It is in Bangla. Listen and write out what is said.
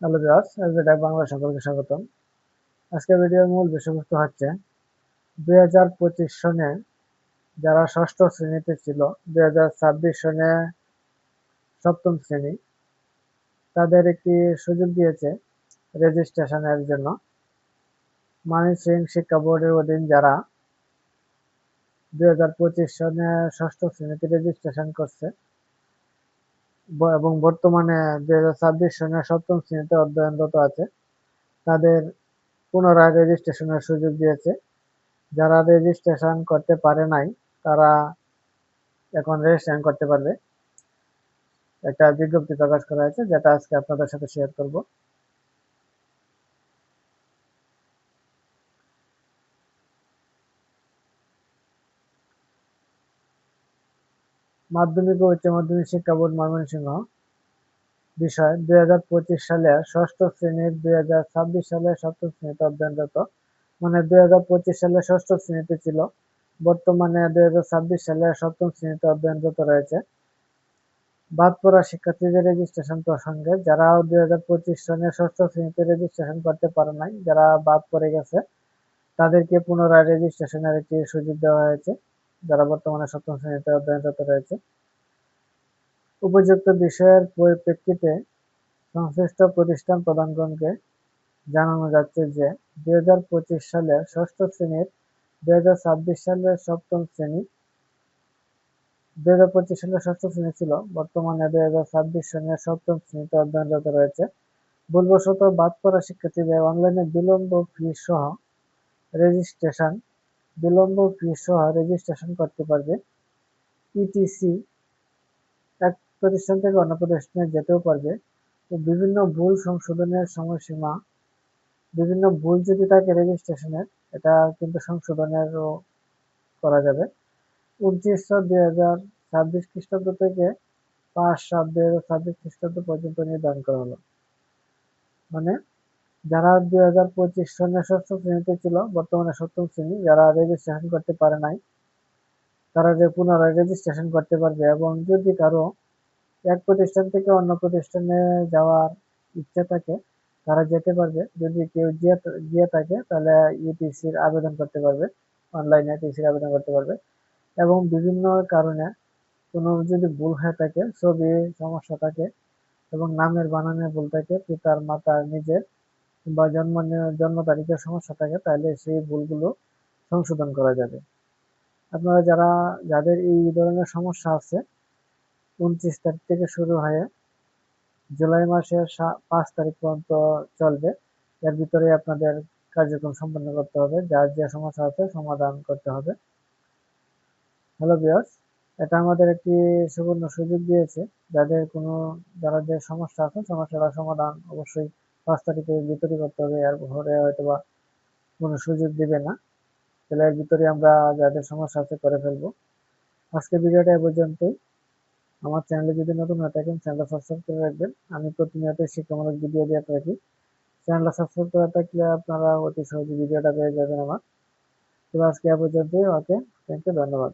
হ্যালো ভিউয়ার্স, এসবিটাক বাংলা সকলকে স্বাগতম। আজকের ভিডিওর মূল বিষয়বস্তু হচ্ছে 2025 সনে যারা ষষ্ঠ শ্রেণীতে ছিল, 2026 সনে সপ্তম শ্রেণী, তাদের একটি সুযোগ দিয়েছে রেজিস্ট্রেশনের জন্য। ময়মনসিংহ শিক্ষা বোর্ডের অধীন যারা 2025 সনে ষষ্ঠ শ্রেণীতে রেজিস্ট্রেশন করছে এবং বর্তমানে 2026 সনে সপ্তম শ্রেণীতে অধ্যয়নরত আছে, তাদের পুনরায় রেজিস্ট্রেশনের সুযোগ দিয়েছে। যারা রেজিস্ট্রেশন করতে পারে নাই তারা এখন রেজিস্ট্রেশন করতে পারবে। একটা বিজ্ঞপ্তি প্রকাশ করা হয়েছে, যেটা আজকে আপনাদের সাথে শেয়ার করব। মাধ্যমিক ও উচ্চ মাধ্যমিক শিক্ষা বোর্ড ময়মনসিংহ বিষয় 2025 সালে ষষ্ঠ শ্রেণীর 2026 সালে সপ্তম শ্রেণীতে অধ্যয়নরত, মানে 2025 সালে ষষ্ঠ শ্রেণীতে ছিল, বর্তমানে 2026 সালে সপ্তম শ্রেণীতে অধ্যয়নরত রয়েছে। বাদ পড়া শিক্ষার্থীদের রেজিস্ট্রেশন প্রসঙ্গে যারা 2025 সনে ষষ্ঠ শ্রেণীতে রেজিস্ট্রেশন করতে পারে নাই, যারা বাদ পড়ে গেছে, তাদেরকে পুনরায় রেজিস্ট্রেশনের একটি সুযোগ দেওয়া হয়েছে, যারা বর্তমানে সপ্তম শ্রেণীতে অধ্যয়নরত রয়েছে। উপযুক্ত বিষয়ের পরিপ্রেক্ষিতে সংশ্লিষ্ট প্রতিষ্ঠান প্রধানগণকে জানানো যাচ্ছে যে 2025 সালের ষষ্ঠ শ্রেণীর 2026 সালের সপ্তম শ্রেণী 2025 সালে ষষ্ঠ শ্রেণী ছিল, বর্তমানে 2026 সনের সপ্তম শ্রেণীতে অধ্যয়নরত রয়েছে। ভুলবশত বাদ পড়া শিক্ষার্থীদের অনলাইনে বিলম্ব ফি সহ রেজিস্ট্রেশন করতে পারবে। ইটিসি এক প্রতিষ্ঠান থেকে অন্য প্রতিষ্ঠানে যেতেও পারবে। বিভিন্ন ভুল সংশোধনের সময়সীমা, বিভিন্ন ভুল যদি থাকে রেজিস্ট্রেশনের, এটা কিন্তু সংশোধনেরও করা যাবে। 29/6/2026 খ্রিস্টাব্দ থেকে 5/7/2026 খ্রিস্টাব্দ পর্যন্ত নির্ধারণ করা হলো। মানে যারা 2025 সনে ষষ্ঠ শ্রেণীতে ছিল, বর্তমানে সপ্তম শ্রেণী, যারা রেজিস্ট্রেশন করতে পারে নাই, তারা যে পুনরায় রেজিস্ট্রেশন করতে পারবে। এবং যদি কারো এক প্রতিষ্ঠান থেকে অন্য প্রতিষ্ঠানে যাওয়ার ইচ্ছা থাকে, তারা যেতে পারবে। যদি কেউ গিয়ে থাকে তাহলে ইউটিসির আবেদন করতে পারবে, অনলাইনে টিসির আবেদন করতে পারবে। এবং বিভিন্ন কারণে কোনো যদি ভুল হয়ে থাকে, ছবি সমস্যা থাকে এবং নামের বানানে ভুল থাকে, পিতার মাতার নিজের বা জন্ম তারিখের সমস্যা থাকে, তাহলে সেই ভুলগুলো সংশোধন করা যাবে। আপনারা যাদের এই ধরনের সমস্যা আছে, 29 তারিখ থেকে শুরু হয়ে জুলাই মাসের 5 তারিখ পর্যন্ত চলবে। এর ভিতরে আপনাদের কার্যক্রম সম্পন্ন করতে হবে, যার যে সমস্যা আছে সমাধান করতে হবে। হ্যালো ভিউয়ার্স, এটা আমাদের একটি সুবর্ণ সুযোগ দিয়েছে। যাদের সমস্যা আছে, সমস্যার সমাধান অবশ্যই 5 তারিখের ভিতরে করতে হবে। এর পরে হয়তোবা কোনো সুযোগ দিবে না, তাহলে এর ভিতরে আমরা যাদের সমস্যা আছে করে ফেলবো। আজকে ভিডিওটা এ পর্যন্তই। আমার চ্যানেলে যদি নতুন হয়ে থাকেন, চ্যানেলটা সাবস্ক্রাইব করে রাখবেন। আমি প্রতিনিয়ত শিক্ষামূলক ভিডিও দিয়ে থাকি। চ্যানেলটা সাবস্ক্রাইব করে থাকলে আপনারা অতি সহজে ভিডিওটা পেয়ে যাবেন আমার। তো আজকে এ পর্যন্তই। ওকে, থ্যাংক ইউ, ধন্যবাদ।